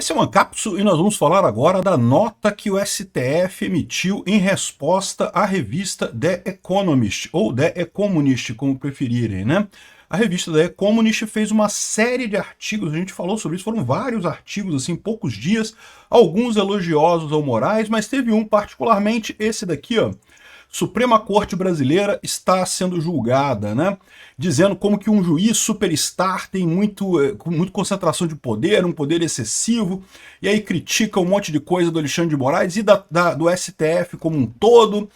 Esse é o Ancapsu e nós vamos falar agora da nota que o STF emitiu em resposta à revista The Economist, ou The Economist, como preferirem, né? A revista The Economist fez uma série de artigos, a gente falou sobre isso, foram vários artigos, assim, em poucos dias, alguns elogiosos ao Moraes, mas teve um particularmente, esse daqui, ó. Suprema Corte Brasileira está sendo julgada, né? Dizendo como que um juiz superstar tem muito concentração de poder, um poder excessivo, e aí critica um monte de coisa do Alexandre de Moraes e do STF como um todo.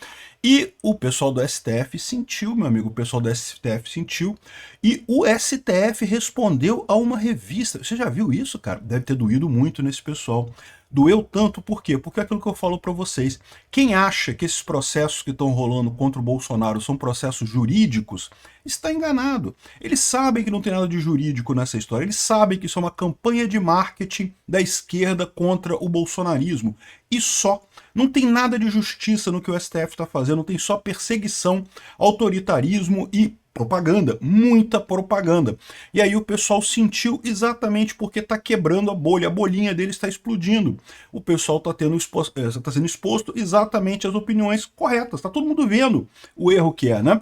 E o pessoal do STF sentiu, meu amigo, o pessoal do STF sentiu, e o STF respondeu a uma revista. Você já viu isso, cara? Deve ter doído muito nesse pessoal. Doeu tanto, por quê? Porque é aquilo que eu falo para vocês. Quem acha que esses processos que estão rolando contra o Bolsonaro são processos jurídicos, está enganado. Eles sabem que não tem nada de jurídico nessa história, eles sabem que isso é uma campanha de marketing da esquerda contra o bolsonarismo. E só. Não tem nada de justiça no que o STF está fazendo, tem só perseguição, autoritarismo e propaganda, muita propaganda. E aí o pessoal sentiu exatamente porque está quebrando a bolinha dele está explodindo. O pessoal está sendo exposto exatamente às opiniões corretas, está todo mundo vendo o erro que é, né?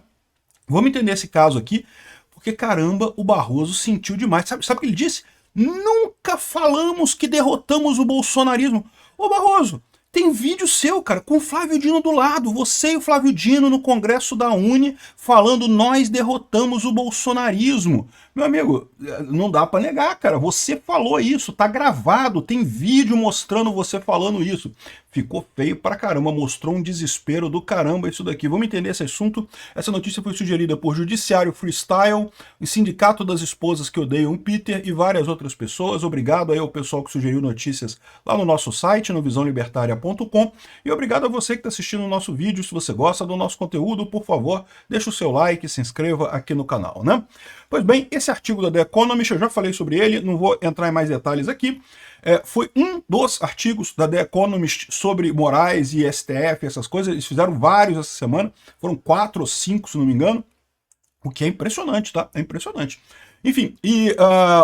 Vamos entender esse caso aqui, porque caramba, o Barroso sentiu demais. Sabe o que ele disse? Nunca falamos que derrotamos o bolsonarismo. Ô Barroso, tem vídeo seu, cara, com o Flávio Dino do lado, você e o Flávio Dino no Congresso da Uni, falando nós derrotamos o bolsonarismo. Meu amigo, não dá pra negar, cara, você falou isso, tá gravado, tem vídeo mostrando você falando isso. Ficou feio pra caramba, mostrou um desespero do caramba isso daqui. Vamos entender esse assunto? Essa notícia foi sugerida por Judiciário Freestyle, o Sindicato das Esposas que Odeiam o Peter e várias outras pessoas. Obrigado aí ao pessoal que sugeriu notícias lá no nosso site, no visãolibertaria.com. E obrigado a você que está assistindo o nosso vídeo. Se você gosta do nosso conteúdo, por favor, deixa o seu like, se inscreva aqui no canal, né? Pois bem, esse artigo da The Economist, eu já falei sobre ele, não vou entrar em mais detalhes aqui. Foi um dos artigos da The Economist sobre Moraes e STF, essas coisas. Eles fizeram vários essa semana, foram 4 ou 5, se não me engano, o que é impressionante, tá? É impressionante. Enfim,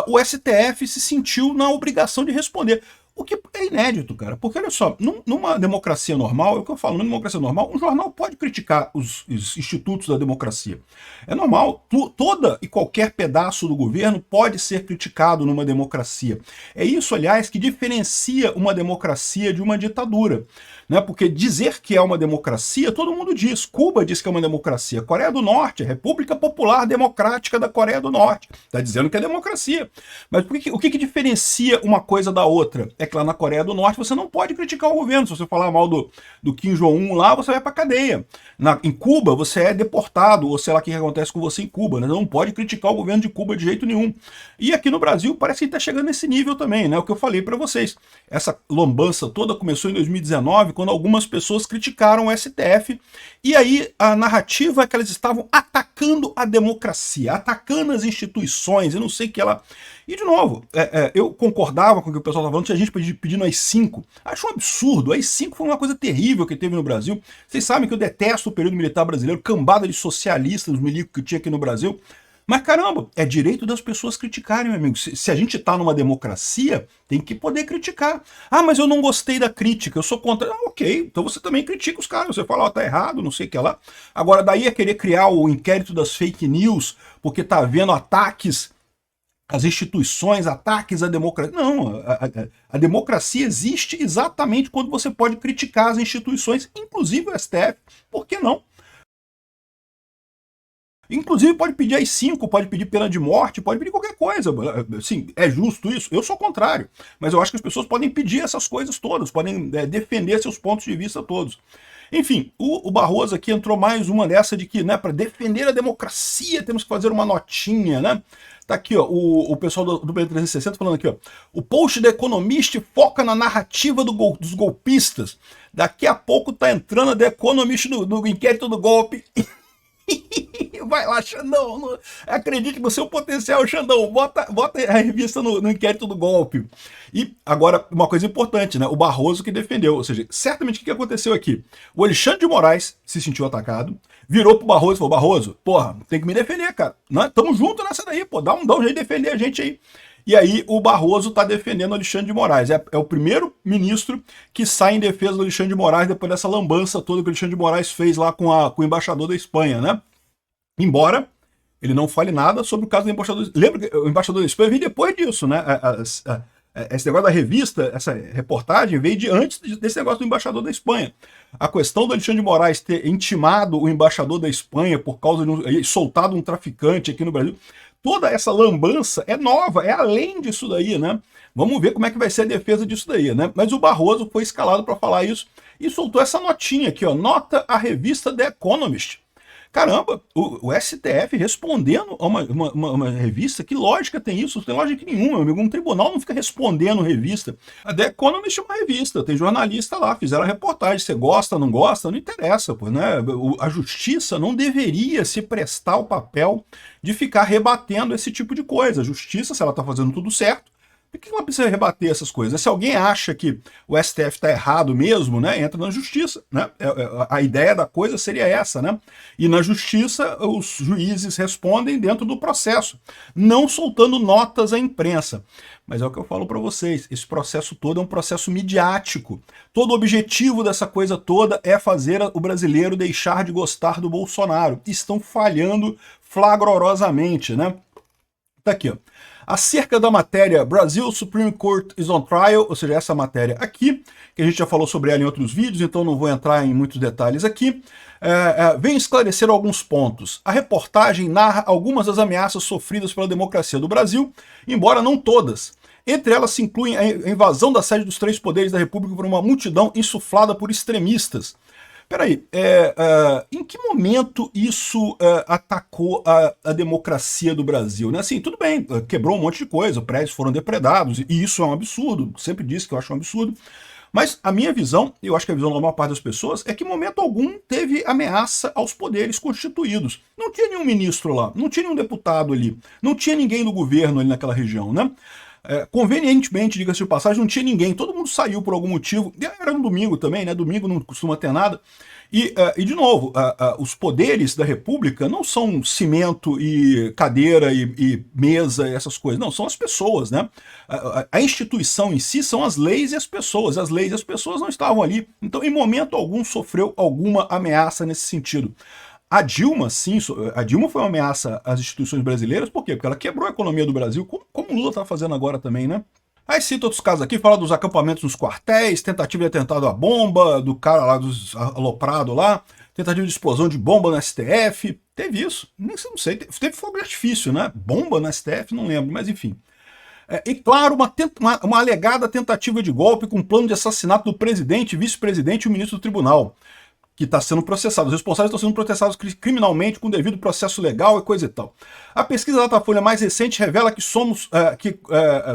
o STF se sentiu na obrigação de responder. O que é inédito, cara, porque olha só, numa democracia normal, é o que eu falo, numa democracia normal, um jornal pode criticar os institutos da democracia. É normal, toda e qualquer pedaço do governo pode ser criticado numa democracia. É isso, aliás, que diferencia uma democracia de uma ditadura. Né? Porque dizer que é uma democracia, todo mundo diz. Cuba diz que é uma democracia. Coreia do Norte, a República Popular Democrática da Coreia do Norte, está dizendo que é democracia. Mas o que diferencia uma coisa da outra? É que lá na Coreia do Norte você não pode criticar o governo. Se você falar mal do Kim Jong-un lá, você vai para cadeia. Em Cuba, você é deportado, ou sei lá o que acontece com você em Cuba. Né? Não pode criticar o governo de Cuba de jeito nenhum. E aqui no Brasil parece que está chegando nesse nível também, né? O que eu falei para vocês. Essa lambança toda começou em 2019, quando algumas pessoas criticaram o STF, e aí a narrativa é que elas estavam atacando a democracia, atacando as instituições, eu não sei o que ela... E, de novo, eu concordava com o que o pessoal estava falando, tinha gente pedindo AI-5. Acho um absurdo, AI-5 foi uma coisa terrível que teve no Brasil. Vocês sabem que eu detesto o período militar brasileiro, cambada de socialistas, os milicos que tinha aqui no Brasil. Mas caramba, é direito das pessoas criticarem, meu amigo. Se a gente está numa democracia, tem que poder criticar. Ah, mas eu não gostei da crítica, eu sou contra. Ah, ok, então você também critica os caras. Você fala, ó, tá errado, não sei o que lá. Agora, daí é querer criar o inquérito das fake news, porque tá havendo ataques às instituições, ataques à democracia. Não, a democracia existe exatamente quando você pode criticar as instituições, inclusive o STF. Por que não? Inclusive pode pedir AI-5, pode pedir pena de morte, pode pedir qualquer coisa. Assim, é justo isso? Eu sou contrário. Mas eu acho que as pessoas podem pedir essas coisas todas, podem defender seus pontos de vista todos. Enfim, o Barroso aqui entrou mais uma dessa de que, né, para defender a democracia temos que fazer uma notinha, né? Tá aqui, ó, o pessoal do Planeta 360 falando aqui, ó. O post da Economist foca na narrativa dos golpistas. Daqui a pouco tá entrando a The Economist no inquérito do golpe. Vai lá, Xandão, acredite no seu potencial, Xandão, bota a revista no inquérito do golpe. E agora, uma coisa importante, né? O Barroso que defendeu, ou seja, certamente o que aconteceu aqui? O Alexandre de Moraes se sentiu atacado, virou pro Barroso e falou, Barroso, porra, tem que me defender, cara. Né? Tamo junto nessa daí, pô, dá um jeito de defender a gente aí. E aí o Barroso está defendendo Alexandre de Moraes. É o primeiro ministro que sai em defesa do Alexandre de Moraes depois dessa lambança toda que o Alexandre de Moraes fez lá com o embaixador da Espanha, né? Embora ele não fale nada sobre o caso do embaixador. Lembra que o embaixador da Espanha veio depois disso, né? Esse negócio da revista, essa reportagem veio de antes desse negócio do embaixador da Espanha. A questão do Alexandre de Moraes ter intimado o embaixador da Espanha por causa de soltado um traficante aqui no Brasil, toda essa lambança é nova, é além disso daí, né? Vamos ver como é que vai ser a defesa disso daí, né? Mas o Barroso foi escalado para falar isso e soltou essa notinha aqui, ó, nota a revista The Economist. Caramba, o STF respondendo a uma revista, que lógica tem isso? Não tem lógica nenhuma, meu amigo. Um tribunal não fica respondendo revista. A The Economist é uma revista, tem jornalista lá, fizeram a reportagem. Você gosta, não gosta, não interessa, pô, né? A justiça não deveria se prestar o papel de ficar rebatendo esse tipo de coisa. A justiça, se ela está fazendo tudo certo, por que ela precisa rebater essas coisas? Se alguém acha que o STF está errado mesmo, né, entra na justiça. Né? A ideia da coisa seria essa. Né? E na justiça, os juízes respondem dentro do processo, não soltando notas à imprensa. Mas é o que eu falo para vocês, esse processo todo é um processo midiático. Todo o objetivo dessa coisa toda é fazer o brasileiro deixar de gostar do Bolsonaro. Estão falhando flagrosamente. Né? Tá aqui, ó. Acerca da matéria Brazil Supreme Court is on trial, ou seja, essa matéria aqui, que a gente já falou sobre ela em outros vídeos, então não vou entrar em muitos detalhes aqui, vem esclarecer alguns pontos. A reportagem narra algumas das ameaças sofridas pela democracia do Brasil, embora não todas. Entre elas se incluem a invasão da sede dos três poderes da República por uma multidão insuflada por extremistas. Peraí, em que momento isso atacou a democracia do Brasil? Né? Assim, tudo bem, quebrou um monte de coisa, prédios foram depredados, e isso é um absurdo, sempre disse que eu acho um absurdo. Mas a minha visão, eu acho que a visão da maior parte das pessoas, é que em momento algum teve ameaça aos poderes constituídos. Não tinha nenhum ministro lá, não tinha nenhum deputado ali, não tinha ninguém do governo ali naquela região, né? Convenientemente, diga-se de passagem, não tinha ninguém, todo mundo saiu por algum motivo, era um domingo também, né? Domingo não costuma ter nada. E de novo, os poderes da República não são cimento e cadeira e mesa e essas coisas, não, são as pessoas, né? A instituição em si são as leis e as pessoas não estavam ali, então em momento algum sofreu alguma ameaça nesse sentido. A Dilma, sim, a Dilma foi uma ameaça às instituições brasileiras, por quê? Porque ela quebrou a economia do Brasil, como o Lula está fazendo agora também, né? Aí cita outros casos aqui, fala dos acampamentos nos quartéis, tentativa de atentado à bomba, do cara lá, dos aloprado lá, tentativa de explosão de bomba no STF, teve isso, nem sei, teve fogo de artifício, né? Bomba no STF, não lembro, mas enfim. E claro, uma alegada tentativa de golpe com plano de assassinato do presidente, vice-presidente e o ministro do tribunal, que está sendo processado. Os responsáveis estão sendo processados criminalmente com devido processo legal e coisa e tal. A pesquisa da Datafolha mais recente revela que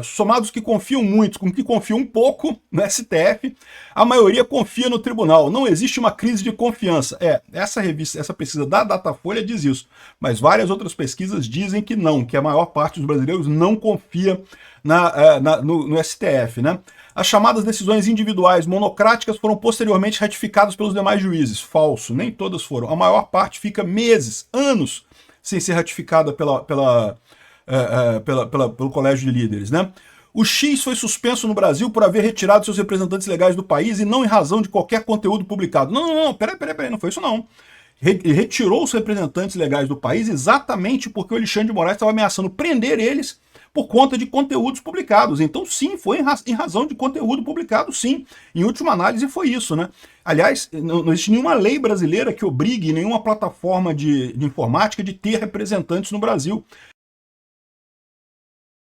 somados que confiam muito com que confiam um pouco no STF, a maioria confia no tribunal. Não existe uma crise de confiança. Essa pesquisa da Datafolha diz isso, mas várias outras pesquisas dizem que não, que a maior parte dos brasileiros não confia no STF, né? As chamadas decisões individuais monocráticas foram posteriormente ratificadas pelos demais juízes. Falso, nem todas foram. A maior parte fica meses, anos, sem ser ratificada pelo Colégio de Líderes, né? O X foi suspenso no Brasil por haver retirado seus representantes legais do país e não em razão de qualquer conteúdo publicado. Não, peraí, não foi isso não. Ele retirou os representantes legais do país exatamente porque o Alexandre de Moraes estava ameaçando prender eles por conta de conteúdos publicados. Então, sim, foi em razão de conteúdo publicado, sim. Em última análise, foi isso, né? Aliás, não existe nenhuma lei brasileira que obrigue nenhuma plataforma de informática de ter representantes no Brasil.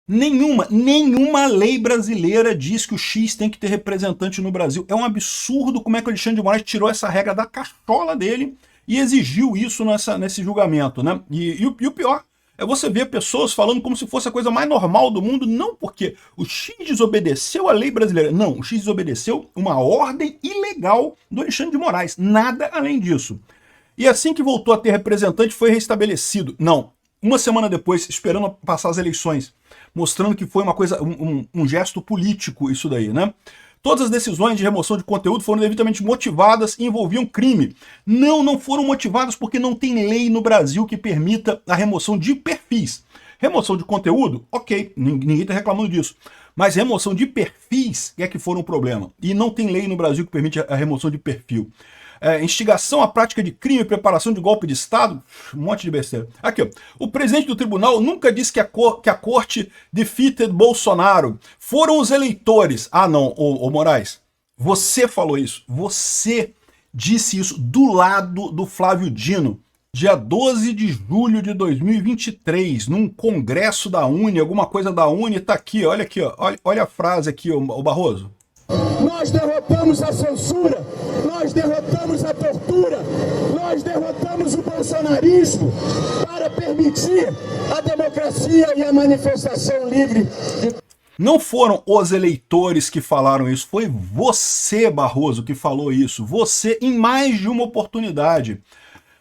Nenhuma lei brasileira diz que o X tem que ter representante no Brasil. É um absurdo como é que o Alexandre de Moraes tirou essa regra da cachola dele e exigiu isso nesse julgamento, né? E o pior é você ver pessoas falando como se fosse a coisa mais normal do mundo, não porque o X desobedeceu a lei brasileira, não, o X desobedeceu uma ordem ilegal do Alexandre de Moraes, nada além disso. E assim que voltou a ter representante, foi restabelecido. Não, uma semana depois, esperando passar as eleições, mostrando que foi uma coisa, um gesto político isso daí, né? Todas as decisões de remoção de conteúdo foram devidamente motivadas e envolviam crime. Não foram motivadas porque não tem lei no Brasil que permita a remoção de perfis. Remoção de conteúdo, ok, ninguém está reclamando disso. Mas remoção de perfis é que for um problema. E não tem lei no Brasil que permite a remoção de perfil. Instigação à prática de crime, preparação de golpe de Estado, um monte de besteira. Aqui, ó, o presidente do tribunal nunca disse que a corte defeated Bolsonaro. Foram os eleitores. Ah, não, ô Moraes, você falou isso. Você disse isso do lado do Flávio Dino, dia 12 de julho de 2023, num congresso da Uni, alguma coisa da Uni, tá aqui, olha aqui, ó, olha a frase aqui, o Barroso. Nós derrotamos a censura, nós derrotamos a tortura, nós derrotamos o bolsonarismo para permitir a democracia e a manifestação livre. Não foram os eleitores que falaram isso, foi você, Barroso, que falou isso. Você, em mais de uma oportunidade.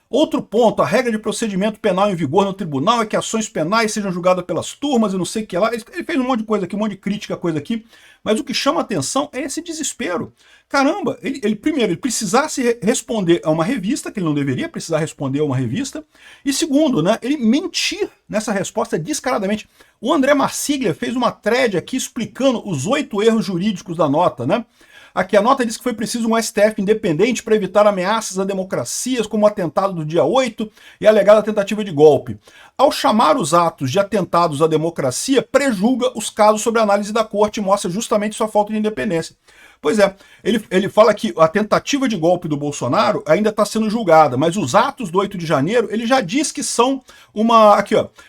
Outro ponto, a regra de procedimento penal em vigor no tribunal é que ações penais sejam julgadas pelas turmas e não sei o que lá. Ele fez um monte de coisa aqui, um monte de crítica, coisa aqui. Mas o que chama atenção é esse desespero. Caramba, primeiro, ele precisasse responder a uma revista, que ele não deveria precisar responder a uma revista. E segundo, né, ele mentir nessa resposta descaradamente. O André Marsiglia fez uma thread aqui explicando os 8 erros jurídicos da nota, né? Aqui a nota diz que foi preciso um STF independente para evitar ameaças a democracias, como o atentado do dia 8 e a alegada tentativa de golpe. Ao chamar os atos de atentados à democracia, prejulga os casos sob análise da corte e mostra justamente sua falta de independência. Pois é, ele fala que a tentativa de golpe do Bolsonaro ainda está sendo julgada, mas os atos do 8 de janeiro, ele já diz que são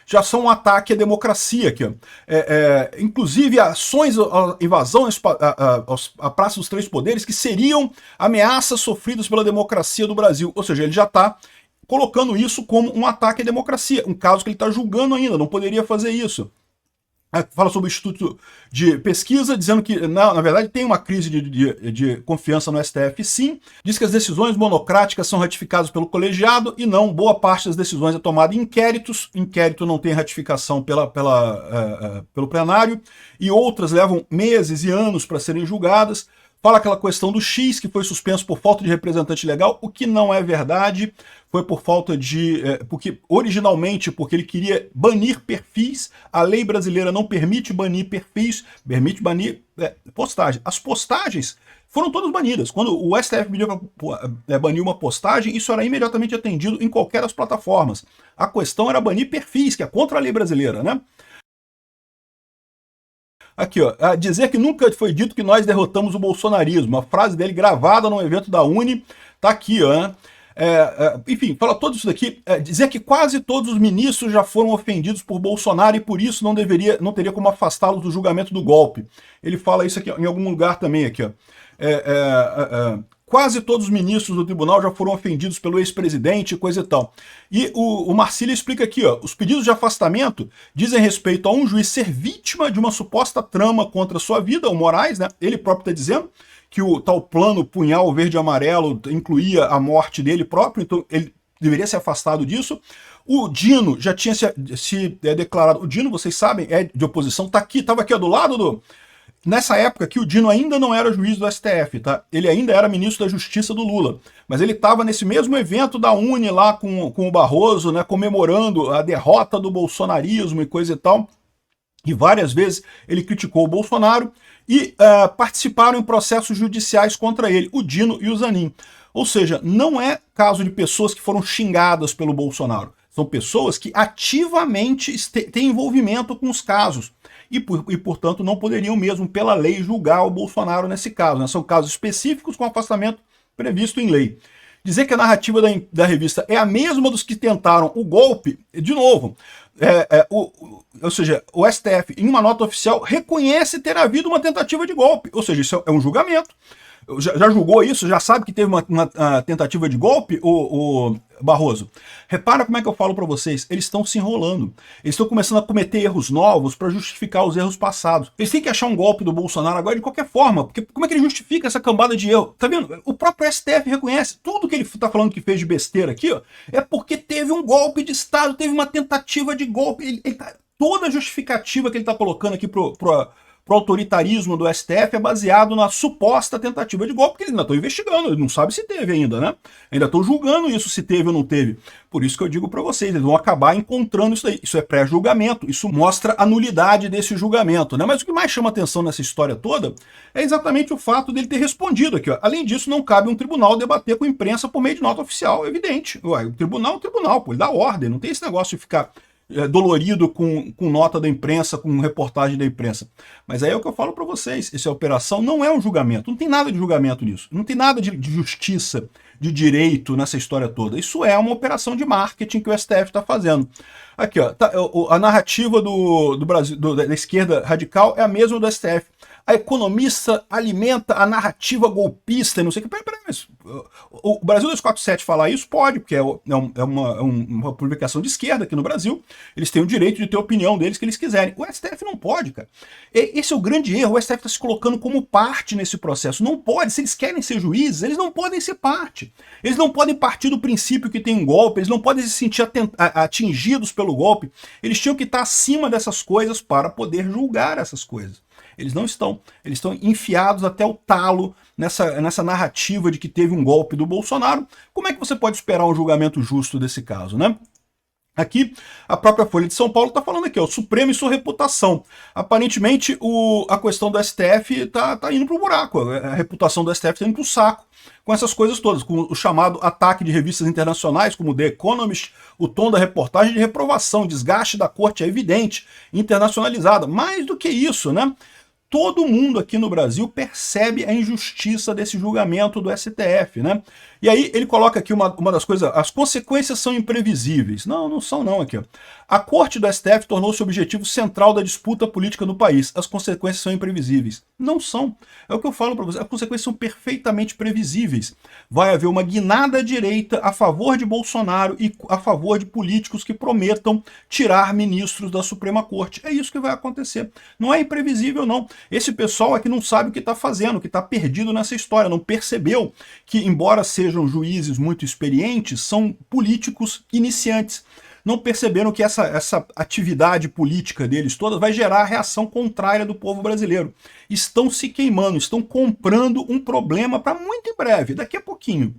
já são um ataque à democracia aqui, ó. Inclusive ações, a invasão à Praça dos Três Poderes, que seriam ameaças sofridas pela democracia do Brasil. Ou seja, ele já está colocando isso como um ataque à democracia, um caso que ele está julgando ainda, não poderia fazer isso. Fala sobre o Instituto de Pesquisa, dizendo que, na verdade, tem uma crise de confiança no STF, sim. Diz que as decisões monocráticas são ratificadas pelo colegiado e não, boa parte das decisões é tomada em inquéritos. Inquérito não tem ratificação pelo plenário e outras levam meses e anos para serem julgadas. Fala aquela questão do X, que foi suspenso por falta de representante legal, o que não é verdade. Foi por falta de... originalmente, porque ele queria banir perfis. A lei brasileira não permite banir perfis, permite banir postagem. As postagens foram todas banidas. Quando o STF pediu para banir uma postagem, isso era imediatamente atendido em qualquer das plataformas. A questão era banir perfis, que é contra a lei brasileira, né? Aqui, ó, dizer que nunca foi dito que nós derrotamos o bolsonarismo. A frase dele gravada num evento da Uni, tá aqui, ó, né? Enfim, fala tudo isso daqui. Dizer que quase todos os ministros já foram ofendidos por Bolsonaro e por isso não teria como afastá-los do julgamento do golpe. Ele fala isso aqui em algum lugar também, aqui, ó. Quase todos os ministros do tribunal já foram ofendidos pelo ex-presidente, coisa e tal. E o Marsiglia explica aqui, ó, os pedidos de afastamento dizem respeito a um juiz ser vítima de uma suposta trama contra a sua vida, o Moraes, né? Ele próprio está dizendo que o tal plano punhal verde e amarelo incluía a morte dele próprio, então ele deveria ser afastado disso. O Dino já tinha se declarado, o Dino, vocês sabem, é de oposição, estava aqui ó, do lado do... Nessa época que o Dino ainda não era juiz do STF, tá? Ele ainda era ministro da Justiça do Lula, mas ele estava nesse mesmo evento da Uni lá com o Barroso, né, comemorando a derrota do bolsonarismo e coisa e tal, e várias vezes ele criticou o Bolsonaro e participaram em processos judiciais contra ele, o Dino e o Zanin. Ou seja, não é caso de pessoas que foram xingadas pelo Bolsonaro, são pessoas que ativamente têm envolvimento com os casos. E, portanto, não poderiam mesmo, pela lei, julgar o Bolsonaro nesse caso, né? São casos específicos com afastamento previsto em lei. Dizer que a narrativa da revista é a mesma dos que tentaram o golpe, de novo, ou seja, o STF, em uma nota oficial, reconhece ter havido uma tentativa de golpe, ou seja, isso é um julgamento. Já julgou isso? Já sabe que teve uma tentativa de golpe, o Barroso? Repara como é que eu falo para vocês, eles estão se enrolando. Eles estão começando a cometer erros novos para justificar os erros passados. Eles têm que achar um golpe do Bolsonaro agora de qualquer forma, porque como é que ele justifica essa cambada de erro? Tá vendo? O próprio STF reconhece tudo que ele tá falando que fez de besteira aqui, ó, é porque teve um golpe de Estado, teve uma tentativa de golpe. Toda a justificativa que ele tá colocando aqui para o autoritarismo do STF é baseado na suposta tentativa de golpe, porque eles ainda estão investigando, eles não sabem se teve ainda, né? Ainda estão julgando isso, se teve ou não teve. Por isso que eu digo para vocês, eles vão acabar encontrando isso aí. Isso é pré-julgamento, isso mostra a nulidade desse julgamento, né? Mas o que mais chama atenção nessa história toda é exatamente o fato dele ter respondido aqui, ó. Além disso, não cabe um tribunal debater com a imprensa por meio de nota oficial, evidente. Ué, o tribunal é o tribunal, pô, ele dá ordem, não tem esse negócio de ficar dolorido com nota da imprensa, com reportagem da imprensa. Mas aí é o que eu falo para vocês, essa operação não é um julgamento, não tem nada de julgamento nisso, não tem nada de justiça, de direito nessa história toda. Isso é uma operação de marketing que o STF está fazendo. Aqui, ó, a narrativa do Brasil, da esquerda radical é a mesma do STF. A economista alimenta a narrativa golpista e não sei o que. Peraí, mas o Brasil 247 falar isso pode, porque é uma publicação de esquerda aqui no Brasil. Eles têm o direito de ter a opinião deles que eles quiserem. O STF não pode, cara. Esse é o grande erro. O STF está se colocando como parte nesse processo. Não pode. Se eles querem ser juízes, eles não podem ser parte. Eles não podem partir do princípio que tem um golpe, eles não podem se sentir atingidos pelo golpe. Eles tinham que estar acima dessas coisas para poder julgar essas coisas. Eles não estão. Eles estão enfiados até o talo nessa narrativa de que teve um golpe do Bolsonaro. Como é que você pode esperar um julgamento justo desse caso, né? Aqui, a própria Folha de São Paulo está falando aqui, ó, o Supremo e sua reputação. Aparentemente, a questão do STF está indo para o buraco, a reputação do STF está indo para o saco com essas coisas todas, com o chamado ataque de revistas internacionais, como The Economist, o tom da reportagem de reprovação, desgaste da corte é evidente, internacionalizada. Mais do que isso, né? Todo mundo aqui no Brasil percebe a injustiça desse julgamento do STF, né? E aí ele coloca aqui uma das coisas, as consequências são imprevisíveis. Não, não são não aqui, ó. A corte do STF tornou-se o objetivo central da disputa política no país. As consequências são imprevisíveis. Não são. É o que eu falo para vocês, as consequências são perfeitamente previsíveis. Vai haver uma guinada à direita a favor de Bolsonaro e a favor de políticos que prometam tirar ministros da Suprema Corte. É isso que vai acontecer. Não é imprevisível, não. Esse pessoal aqui não sabe o que está fazendo, que está perdido nessa história, não percebeu que, embora sejam juízes muito experientes, são políticos iniciantes. Não perceberam que essa atividade política deles toda vai gerar a reação contrária do povo brasileiro. Estão se queimando, estão comprando um problema para muito em breve, daqui a pouquinho.